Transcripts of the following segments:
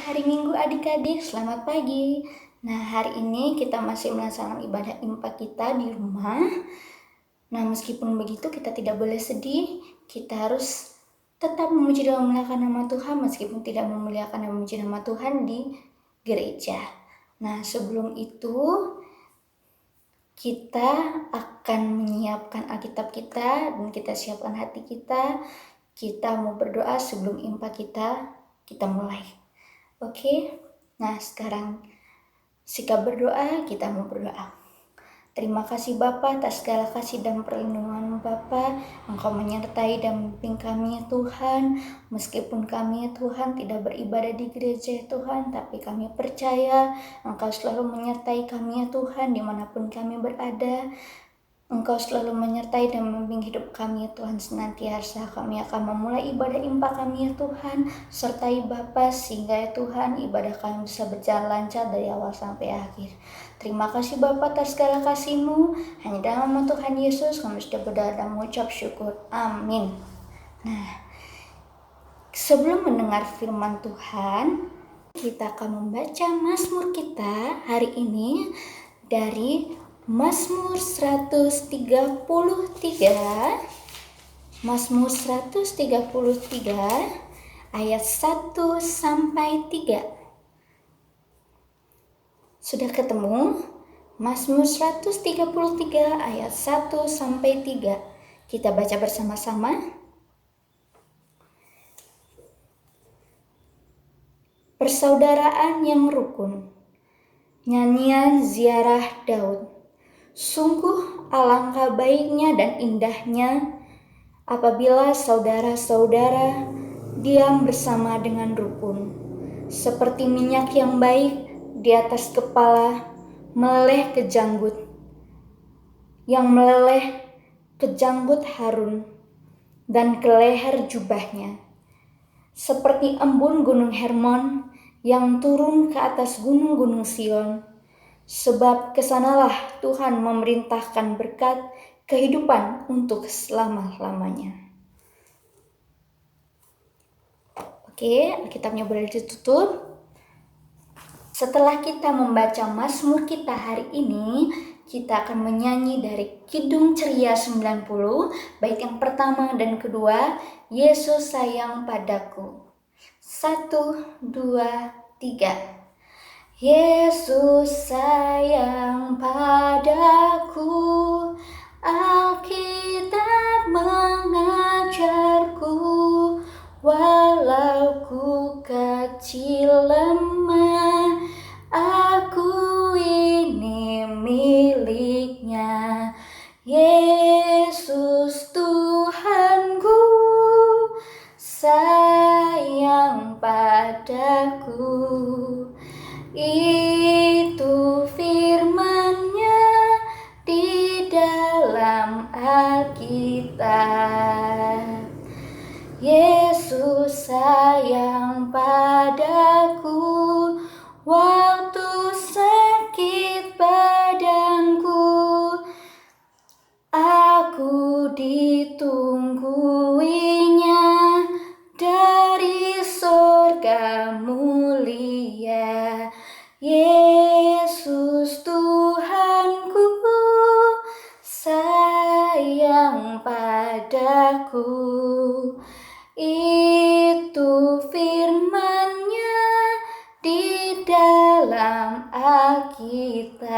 hari Minggu adik-adik, selamat pagi. Nah, hari ini kita masih melaksanakan ibadah impak kita di rumah. Nah, meskipun begitu kita tidak boleh sedih, kita harus tetap memuji dan memuliakan nama Tuhan meskipun tidak memuliakan dan memuji nama Tuhan di gereja. Nah, sebelum itu kita akan menyiapkan Alkitab kita dan kita siapkan hati kita. Kita mau berdoa sebelum impak kita mulai. Oke, nah sekarang sikap berdoa, kita mau berdoa. Terima kasih Bapa atas segala kasih dan perlindungan Bapa. Engkau menyertai dan membimbing kami ya Tuhan. Meskipun kami ya Tuhan tidak beribadah di gereja ya Tuhan, tapi kami percaya Engkau selalu menyertai kami ya Tuhan dimanapun kami berada. Engkau selalu menyertai dan membimbing hidup kami ya Tuhan senantiasa. Kami akan memulai ibadah impak kami ya Tuhan. Sertai Bapa sehingga ya Tuhan ibadah kami bisa berjalan lancar dari awal sampai akhir. Terima kasih Bapa atas segala kasih-Mu. Hanya dalam nama Tuhan Yesus kami sudah berdoa dan mengucap syukur. Amin. Nah, sebelum mendengar firman Tuhan, kita akan membaca Mazmur kita hari ini dari Mazmur 133. Mazmur 133 ayat 1 sampai 3. Sudah ketemu? Mazmur 133 ayat 1 sampai 3. Kita baca bersama-sama. Persaudaraan yang rukun. Nyanyian ziarah Daud. Sungguh alangkah baiknya dan indahnya apabila saudara-saudara diam bersama dengan rukun. Seperti minyak yang baik di atas kepala meleleh ke janggut. Yang meleleh ke janggut Harun dan ke leher jubahnya. Seperti embun gunung Hermon yang turun ke atas gunung-gunung Sion. Sebab kesanalah Tuhan memerintahkan berkat kehidupan untuk selama-lamanya. Oke, Alkitabnya boleh ditutup. Setelah kita membaca Mazmur kita hari ini, kita akan menyanyi dari Kidung Ceria 90, bait yang pertama dan kedua, Yesus sayang padaku. 1, 2, 3. Yesus sayang padaku, Alkitab mengajarku, walau ku kecil lemah, aku ini miliknya. Yesus Tuhanku sayang padaku. Itu firman-Nya di dalam Alkitab. Yesus sayang padaku, waktu sakit badanku, aku ditungguinya dari surga mulia. Yesus Tuhanku sayang padaku. Itu firman-Nya di dalam Alkitab.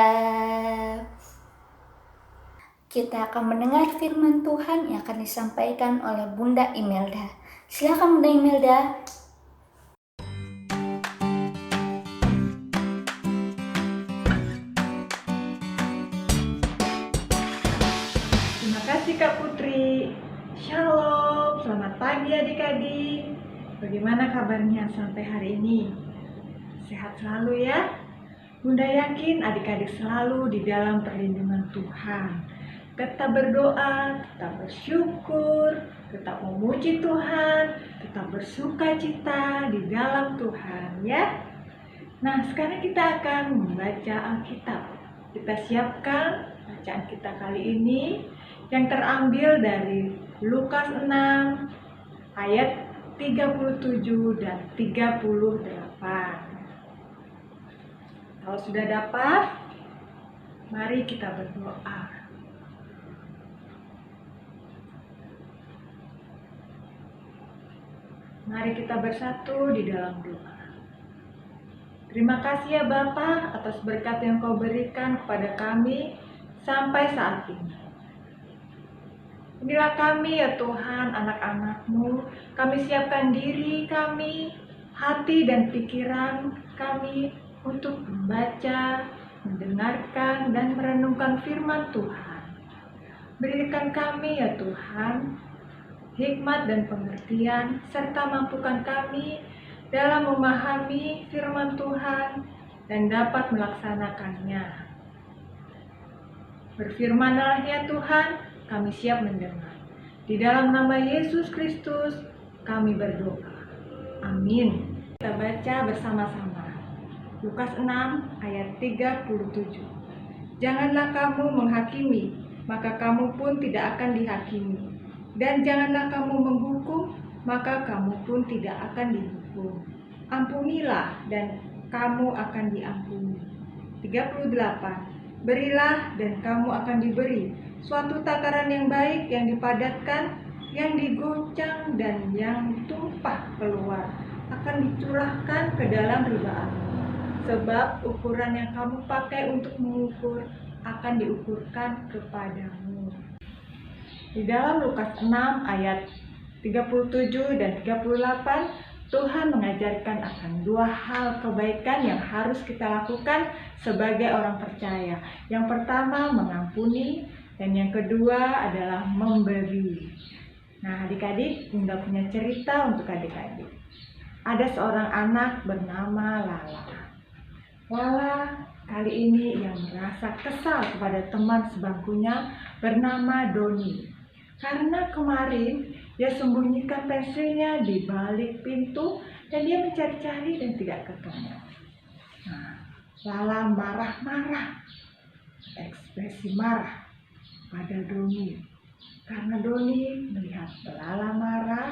Kita akan mendengar firman Tuhan yang akan disampaikan oleh Bunda Imelda. Silakan Bunda Imelda. Terima kasih Kak Putri. Shalom, selamat pagi adik-adik. Bagaimana kabarnya sampai hari ini? Sehat selalu ya. Bunda yakin adik-adik selalu di dalam perlindungan Tuhan. Tetap berdoa, tetap bersyukur, tetap memuji Tuhan, tetap bersuka cita di dalam Tuhan ya. Nah, sekarang kita akan membaca Alkitab. Kita siapkan bacaan kita kali ini yang terambil dari Lukas 6 ayat 37 dan 38. Kalau sudah dapat, mari kita berdoa. Mari kita bersatu di dalam doa. Terima kasih ya Bapa atas berkat yang Kau berikan kepada kami sampai saat ini. Inilah kami ya Tuhan, anak-anak-Mu. Kami siapkan diri kami, hati dan pikiran kami untuk membaca, mendengarkan, dan merenungkan firman Tuhan. Berikan kami ya Tuhan, hikmat dan pengertian, serta mampukan kami dalam memahami firman Tuhan dan dapat melaksanakannya. Berfirmanlah ya Tuhan, kami siap mendengar. Di dalam nama Yesus Kristus, kami berdoa. Amin. Kita baca bersama-sama. Lukas 6 ayat 37. Janganlah kamu menghakimi, maka kamu pun tidak akan dihakimi. Dan janganlah kamu menghukum, maka kamu pun tidak akan dihukum. Ampunilah dan kamu akan diampuni. 38. Berilah dan kamu akan diberi. Suatu takaran yang baik, yang dipadatkan, yang digoncang dan yang tumpah keluar akan dicurahkan ke dalam ribaanmu. Sebab ukuran yang kamu pakai untuk mengukur akan diukurkan kepadamu. Di dalam Lukas 6 ayat 37 dan 38, Tuhan mengajarkan akan dua hal kebaikan yang harus kita lakukan sebagai orang percaya. Yang pertama mengampuni, dan yang kedua adalah memberi. Nah adik-adik, Bunda punya cerita untuk adik-adik. Ada seorang anak bernama Lala. Lala kali ini yang merasa kesal kepada teman sebangkunya bernama Doni. Karena kemarin dia sembunyikan pensilnya di balik pintu dan dia mencari-cari dan tidak ketemu. Nah, Lala marah-marah, ekspresi marah pada Doni. Karena Doni melihat Lala marah,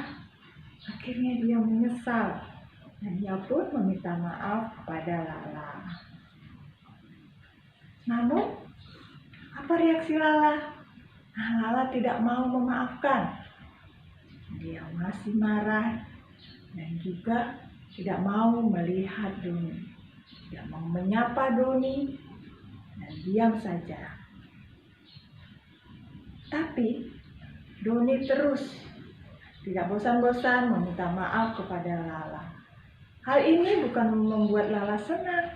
akhirnya dia menyesal dan dia pun meminta maaf kepada Lala. Namun, apa reaksi Lala? Nah, Lala tidak mau memaafkan. Dia masih marah dan juga tidak mau melihat Doni. Tidak mau menyapa Doni dan diam saja. Tapi Doni terus tidak bosan-bosan meminta maaf kepada Lala. Hal ini bukan membuat Lala senang,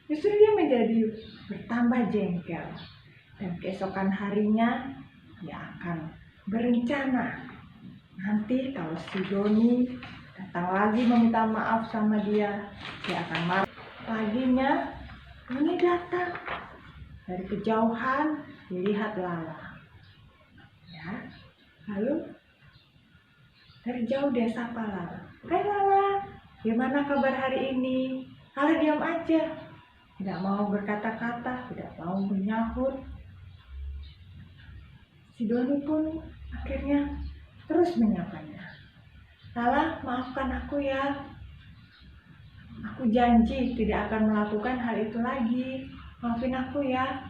justru dia menjadi bertambah jengkel. Dan keesokan harinya dia akan berencana. Nanti kalau si Doni datang lagi meminta maaf sama dia akan marah. Paginya Doni datang. Dari kejauhan dilihat Lala. Ya, lalu dari jauh dia sapa Lala. Hai Lala, gimana kabar hari ini? Lala diam aja, tidak mau berkata-kata, tidak mau menyahut. Si Doni pun akhirnya terus menyapanya. Lala, maafkan aku ya. Aku janji tidak akan melakukan hal itu lagi. Maafin aku ya.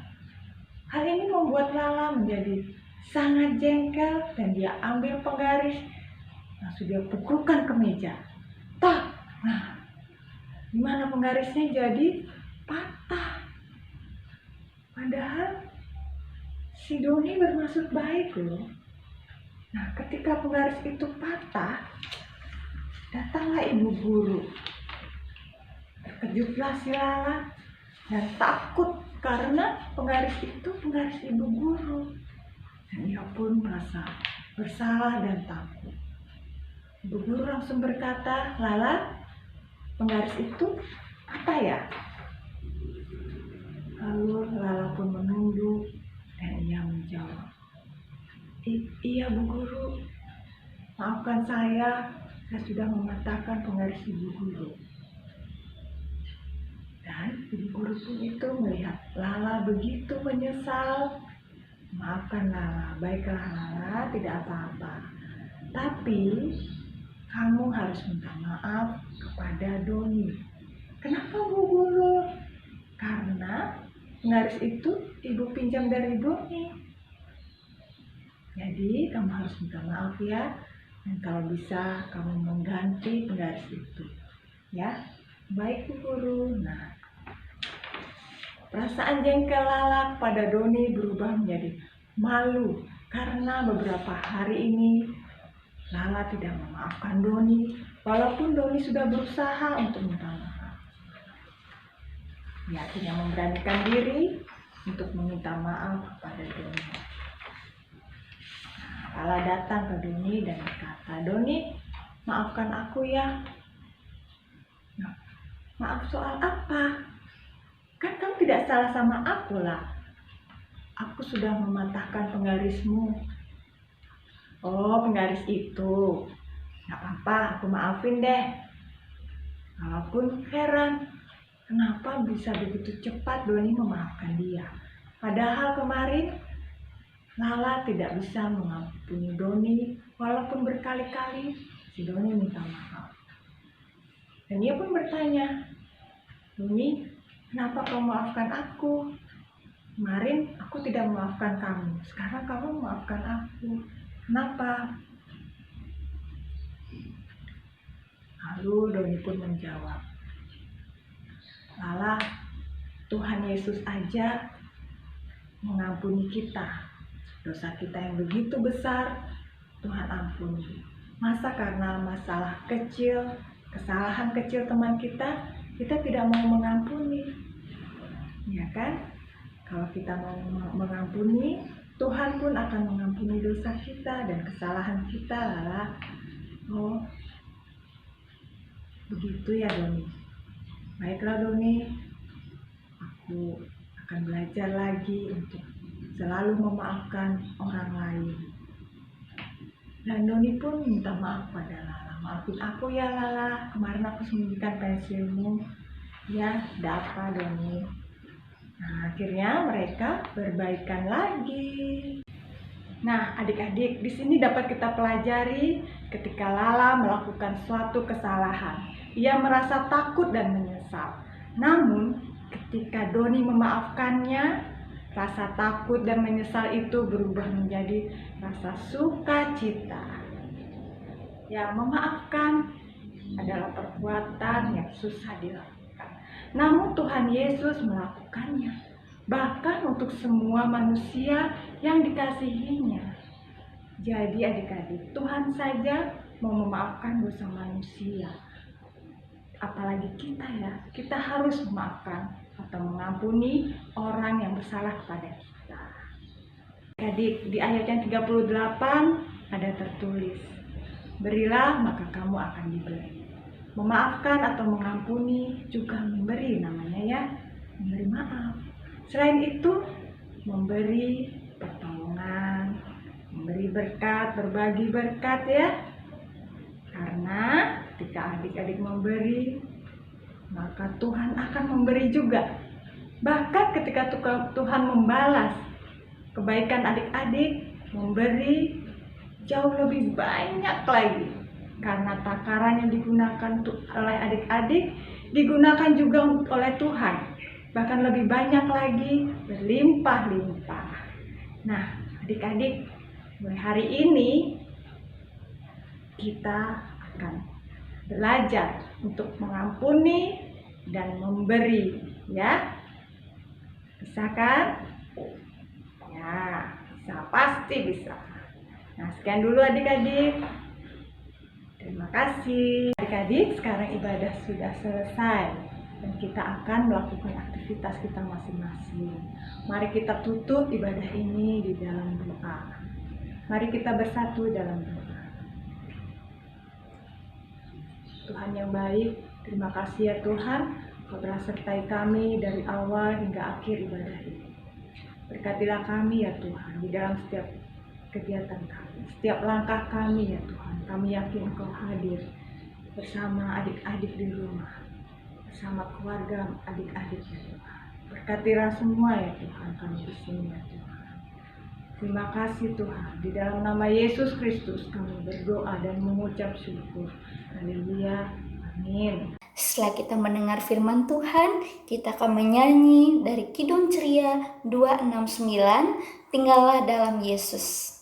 Hal ini membuat Lala menjadi sangat jengkel dan dia ambil penggaris. Langsung dia pukulkan ke meja. Tak! Nah, gimana penggarisnya jadi patah. Padahal si Doni bermaksud baik loh. Nah, ketika penggaris itu patah, datanglah ibu guru. Terkejutlah si Lala dan takut karena penggaris itu penggaris ibu guru. Dan ia pun merasa bersalah dan takut. Ibu guru langsung berkata, Lala, penggaris itu apa ya? Lalu Lala pun menunduk dan ia menjawab, iya Bu Guru, maafkan saya sudah mematahkan penggaris Ibu Guru. Dan Ibu Guru pun itu melihat Lala begitu menyesal. Maafkan Lala, baiklah Lala, tidak apa-apa. Tapi kamu harus minta maaf kepada Doni. Kenapa Bu Guru? Karena penggaris itu Ibu pinjam dari Doni. Jadi kamu harus minta maaf ya. Dan kalau bisa kamu mengganti penggaris itu. Ya, baik Bu Guru. Nah, perasaan jengkel Lala pada Doni berubah menjadi malu karena beberapa hari ini Lala tidak memaafkan Doni, walaupun Doni sudah berusaha untuk minta maaf. Dia akhirnya memberanikan diri untuk meminta maaf kepada Doni. Lala datang ke Doni dan berkata, "Doni, maafkan aku ya." Nah, maaf soal apa? Kan kamu tidak salah sama aku lah. Aku sudah mematahkan penggarismu. Oh, penggaris itu. Gak apa-apa, aku maafin deh. Walaupun heran, kenapa bisa begitu cepat Doni memaafkan dia. Padahal kemarin Lala tidak bisa mengampuni Doni, walaupun berkali-kali si Doni minta maaf. Dan ia pun bertanya, "Doni, kenapa kau maafkan aku? Kemarin aku tidak memaafkan kamu, sekarang kamu memaafkan aku. Kenapa?" Lalu Doni pun menjawab, "Lala, Tuhan Yesus aja mengampuni kita. Dosa kita yang begitu besar, Tuhan ampuni. Masa karena masalah kecil, kesalahan kecil teman kita tidak mau mengampuni? Ya kan? Kalau kita mau mengampuni, Tuhan pun akan mengampuni dosa kita dan kesalahan kita, Lala." Oh, begitu ya Doni. Baiklah Doni, aku akan belajar lagi untuk selalu memaafkan orang lain. Dan Doni pun minta maaf pada Lala. "Maafin aku ya Lala, kemarin aku sembunyikan pensilmu." Ya, tidak apa Doni. Nah, akhirnya mereka berbaikan lagi. Nah, adik-adik, di sini dapat kita pelajari ketika Lala melakukan suatu kesalahan. Ia merasa takut dan menyesal. Namun, ketika Doni memaafkannya, rasa takut dan menyesal itu berubah menjadi rasa sukacita. Ya, memaafkan adalah perbuatan yang susah dilakukan. Namun Tuhan Yesus melakukannya, bahkan untuk semua manusia yang dikasihinya. Jadi adik-adik, Tuhan saja mau memaafkan dosa manusia. Apalagi kita ya, kita harus memaafkan atau mengampuni orang yang bersalah kepada kita. Adik, di ayat yang 38 ada tertulis, "Berilah maka kamu akan diberi." Memaafkan atau mengampuni juga memberi, namanya ya, memberi maaf. Selain itu, memberi pertolongan, memberi berkat, berbagi berkat ya. Karena ketika adik-adik memberi, maka Tuhan akan memberi juga. Bahkan ketika Tuhan membalas kebaikan adik-adik, memberi jauh lebih banyak lagi. Karena takaran yang digunakan oleh adik-adik digunakan juga oleh Tuhan, bahkan lebih banyak lagi, berlimpah-limpah. Nah, adik-adik, mulai hari ini kita akan belajar untuk mengampuni dan memberi, ya. Bisa kan? Ya, bisa, pasti bisa. Nah, sekian dulu adik-adik. Terima kasih. Adik-adik, sekarang ibadah sudah selesai dan kita akan melakukan aktivitas kita masing-masing. Mari kita tutup ibadah ini di dalam doa. Mari kita bersatu dalam doa. Tuhan yang baik, terima kasih ya Tuhan, Kau telah sertai kami dari awal hingga akhir ibadah ini. Berkatilah kami ya Tuhan di dalam setiap kegiatan kami, setiap langkah kami ya Tuhan. Kami yakin Engkau hadir bersama adik-adik di rumah, bersama keluarga adik-adik ya Tuhan. Berkatilah semua ya Tuhan kami di sini ya Tuhan. Terima kasih Tuhan. Di dalam nama Yesus Kristus kami berdoa dan mengucap syukur. Haleluya. Amin. Setelah kita mendengar firman Tuhan, kita akan menyanyi dari Kidung Ceria 269, Tinggallah dalam Yesus.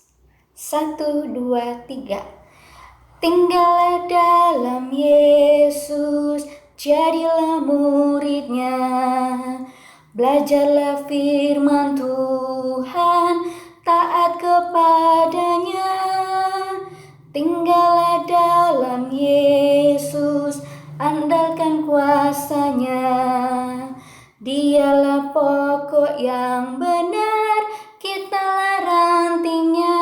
1, 2, 3. Tinggallah dalam Yesus, jadilah muridnya. Belajarlah firman Tuhan, taat kepadanya. Tinggallah dalam Yesus, andalkan kuasanya. Dialah pokok yang benar, kitalah rantingnya.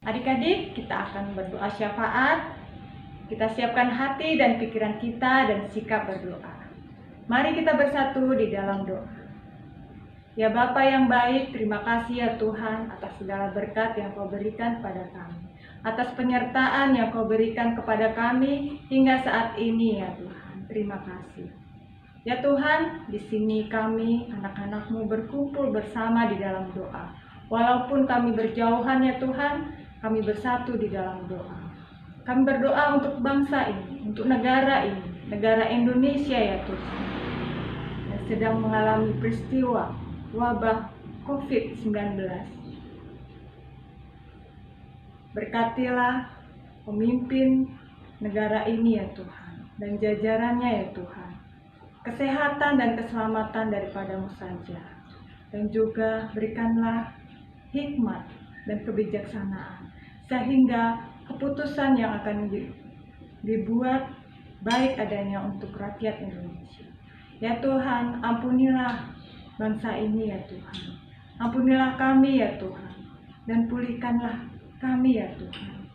Adik-adik, kita akan berdoa syafaat. Kita siapkan hati dan pikiran kita dan sikap berdoa. Mari kita bersatu di dalam doa. Ya Bapa yang baik, terima kasih ya Tuhan atas segala berkat yang Kau berikan kepada kami. Atas penyertaan yang Kau berikan kepada kami hingga saat ini ya Tuhan. Terima kasih. Ya Tuhan, di sini kami anak-anak-Mu berkumpul bersama di dalam doa. Walaupun kami berjauhan ya Tuhan, kami bersatu di dalam doa. Kami berdoa untuk bangsa ini, untuk negara ini, negara Indonesia ya Tuhan, yang sedang mengalami peristiwa wabah COVID-19. Berkatilah pemimpin negara ini ya Tuhan, dan jajarannya ya Tuhan. Kesehatan dan keselamatan daripada-Mu saja. Dan juga berikanlah hikmat dan kebijaksanaan, sehingga keputusan yang akan dibuat baik adanya untuk rakyat Indonesia. Ya Tuhan, ampunilah bangsa ini ya Tuhan. Ampunilah kami ya Tuhan, dan pulihkanlah kami ya Tuhan.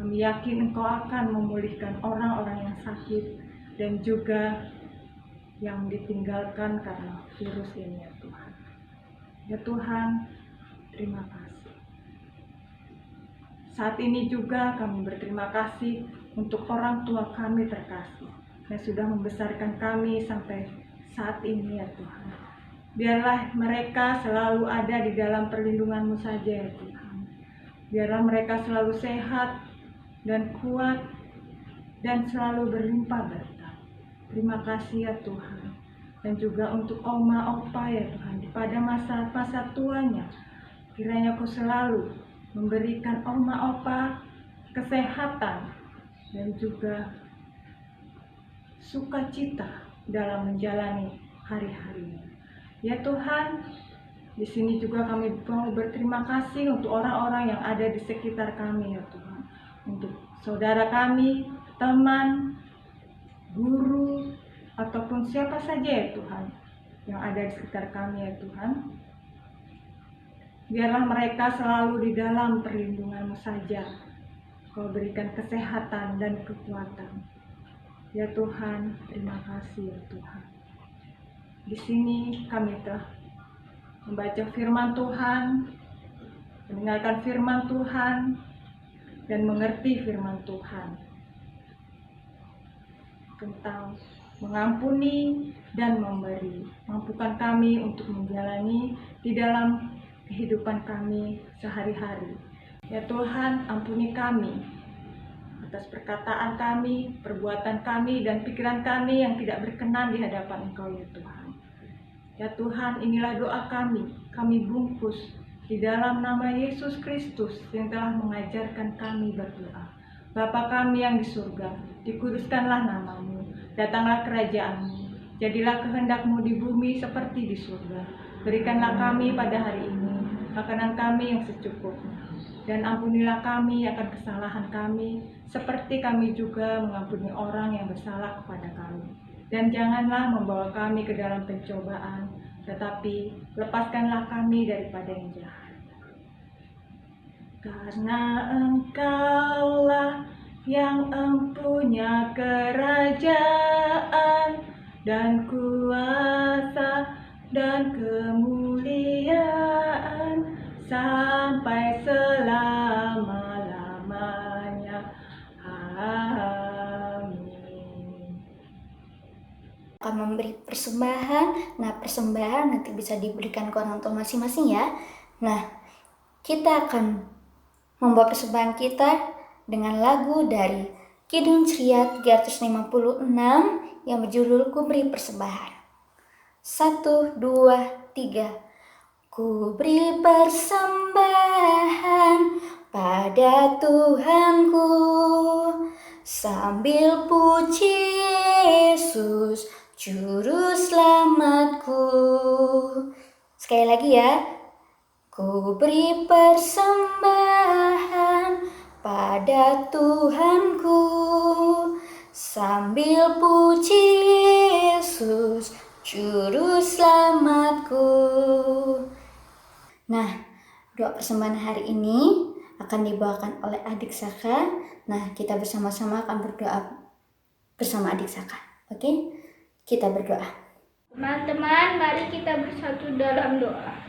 Kami yakin Engkau akan memulihkan orang-orang yang sakit dan juga yang ditinggalkan karena virus ini ya Tuhan. Ya Tuhan, terima kasih. Saat ini juga kami berterima kasih untuk orang tua kami terkasih yang sudah membesarkan kami sampai saat ini ya Tuhan. Biarlah mereka selalu ada di dalam perlindungan-Mu saja ya Tuhan. Biarlah mereka selalu sehat dan kuat dan selalu berlimpah berkah. Terima kasih ya Tuhan. Dan juga untuk oma opa ya Tuhan, pada masa-masa tuanya, kiranya Kau selalu memberikan oma opa kesehatan dan juga sukacita dalam menjalani hari-harinya. Ya Tuhan, di sini juga kami mau berterima kasih untuk orang-orang yang ada di sekitar kami ya Tuhan. Untuk saudara kami, teman, guru, ataupun siapa saja ya Tuhan yang ada di sekitar kami ya Tuhan. Biarlah mereka selalu di dalam perlindungan-Mu saja. Kau berikan kesehatan dan kekuatan. Ya Tuhan, terima kasih ya Tuhan. Di sini kami telah membaca firman Tuhan, mendengarkan firman Tuhan, dan mengerti firman Tuhan tentang mengampuni dan memberi. Mampukan kami untuk menjalani di dalam kehidupan kami sehari-hari. Ya Tuhan, ampuni kami atas perkataan kami, perbuatan kami, dan pikiran kami yang tidak berkenan di hadapan Engkau ya Tuhan. Ya Tuhan, inilah doa kami. Kami bungkus di dalam nama Yesus Kristus yang telah mengajarkan kami berdoa. Bapa kami yang di surga, dikuduskanlah nama-Mu, datanglah kerajaan-Mu, jadilah kehendak-Mu di bumi seperti di surga. Berikanlah kami pada hari ini makanan kami yang secukupnya, dan ampunilah kami akan kesalahan kami, seperti kami juga mengampuni orang yang bersalah kepada kami. Dan janganlah membawa kami ke dalam pencobaan, tetapi lepaskanlah kami daripada yang jahat. Karena Engkaulah yang empunya kerajaan dan kuasa dan kemuliaan sampai selama-lamanya. Amin. akan memberi persembahan. Nah, persembahan nanti bisa diberikan ke orang tua masing-masing ya. Nah, kita akan membawa persembahan kita dengan lagu dari Kidung Ceria 356 yang berjudul Ku Beri Persembahan. 1, 2, 3. Ku beri persembahan pada Tuhanku sambil puji Yesus Juru Selamatku. Sekali lagi ya. Ku beri persembahan pada Tuhanku sambil puji Yesus Juru Selamatku. Nah, doa persembahan hari ini akan dibawakan oleh adik Saka. Nah, kita bersama-sama akan berdoa bersama adik Saka. Oke? Kita berdoa. Teman-teman, mari kita bersatu dalam doa.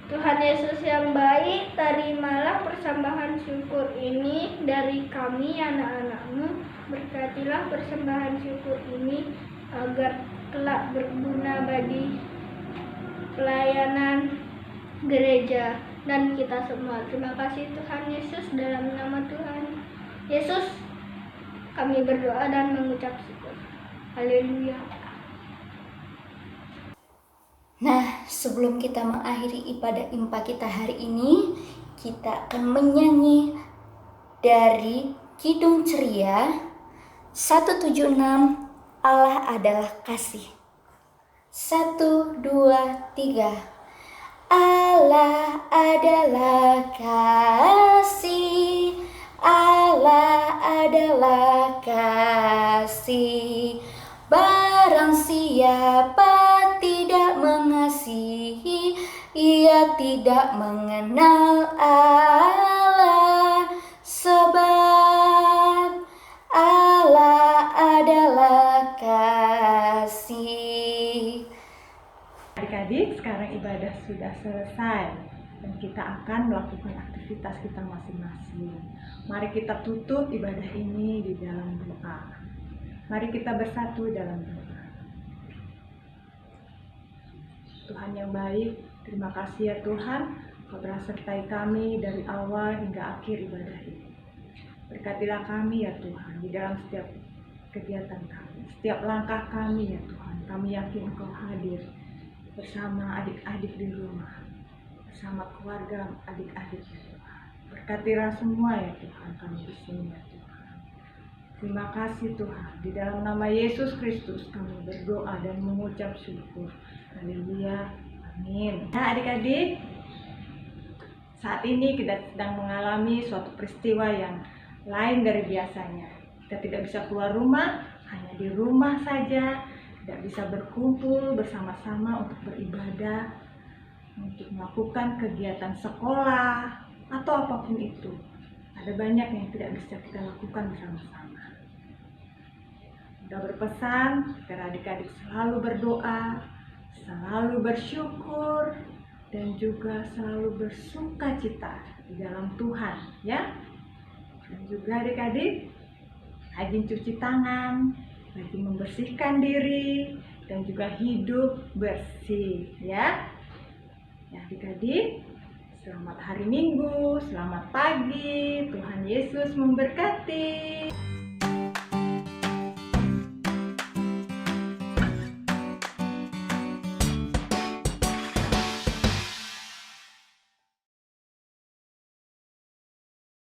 Tuhan Yesus yang baik, terimalah persembahan syukur ini dari kami anak-anak-Mu. Berkatilah persembahan syukur ini agar kelak berguna bagi pelayanan gereja dan kita semua. Terima kasih Tuhan Yesus, dalam nama Tuhan Yesus kami berdoa dan mengucap syukur. Haleluya. Nah, sebelum kita mengakhiri ibadah impa kita hari ini, kita akan menyanyi dari Kidung Ceria 176, Allah adalah kasih. 1, 2, 3. Allah adalah kasih, Allah adalah kasih. Barang siapa tidak mengasihi, ia tidak mengenal Allah, sebab Allah adalah kasih. Adik-adik, sekarang ibadah sudah selesai dan kita akan melakukan aktivitas kita masing-masing. Mari kita tutup ibadah ini di dalam doa. Mari kita bersatu dalam doa. Tuhan yang baik, terima kasih ya Tuhan, Kau telah sertai kami dari awal hingga akhir ibadah ini. Berkatilah kami ya Tuhan di dalam setiap kegiatan kami, setiap langkah kami ya Tuhan. Kami yakin Engkau hadir bersama adik-adik di rumah, bersama keluarga adik-adik ya Tuhan. Berkatilah semua ya Tuhan kami di sini ya Tuhan. Terima kasih Tuhan, di dalam nama Yesus Kristus kami berdoa dan mengucap syukur. Haleluya, amin. Nah adik-adik, saat ini kita sedang mengalami suatu peristiwa yang lain dari biasanya. Kita tidak bisa keluar rumah, hanya di rumah saja. Tidak bisa berkumpul bersama-sama untuk beribadah, untuk melakukan kegiatan sekolah, atau apapun itu. Ada banyak yang tidak bisa kita lakukan bersama-sama. Sudah berpesan agar adik-adik selalu berdoa, selalu bersyukur, dan juga selalu bersuka cita di dalam Tuhan, ya. Dan juga adik-adik rajin cuci tangan, rajin membersihkan diri, dan juga hidup bersih, ya. Ya adik-adik, selamat hari Minggu, selamat pagi, Tuhan Yesus memberkati.